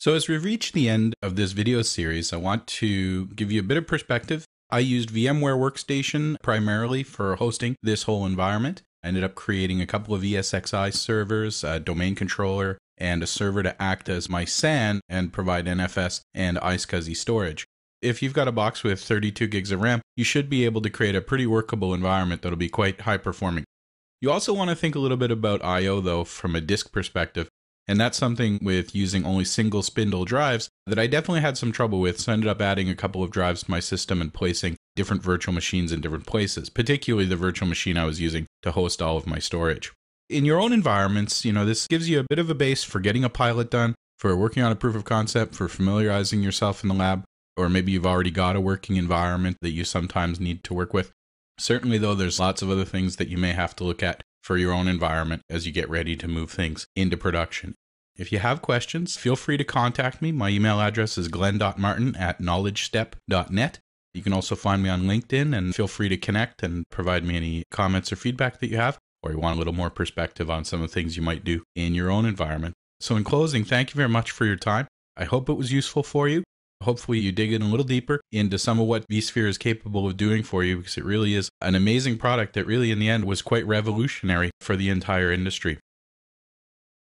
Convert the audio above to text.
So as we've reached the end of this video series, I want to give you a bit of perspective. I used VMware Workstation primarily for hosting this whole environment. I ended up creating a couple of ESXi servers, a domain controller, and a server to act as my SAN and provide NFS and iSCSI storage. If you've got a box with 32 gigs of RAM, you should be able to create a pretty workable environment that'll be quite high performing. You also want to think a little bit about I/O though from a disk perspective. And that's something with using only single spindle drives that I definitely had some trouble with. So I ended up adding a couple of drives to my system and placing different virtual machines in different places, particularly the virtual machine I was using to host all of my storage. In your own environments, this gives you a bit of a base for getting a pilot done, for working on a proof of concept, for familiarizing yourself in the lab, or maybe you've already got a working environment that you sometimes need to work with. Certainly though, there's lots of other things that you may have to look at for your own environment as you get ready to move things into production. If you have questions, feel free to contact me. My email address is glenn.martin@knowledgestep.net. You can also find me on LinkedIn and feel free to connect and provide me any comments or feedback that you have, or you want a little more perspective on some of the things you might do in your own environment. So in closing, thank you very much for your time. I hope it was useful for you. Hopefully you dig in a little deeper into some of what vSphere is capable of doing for you, because it really is an amazing product that really in the end was quite revolutionary for the entire industry.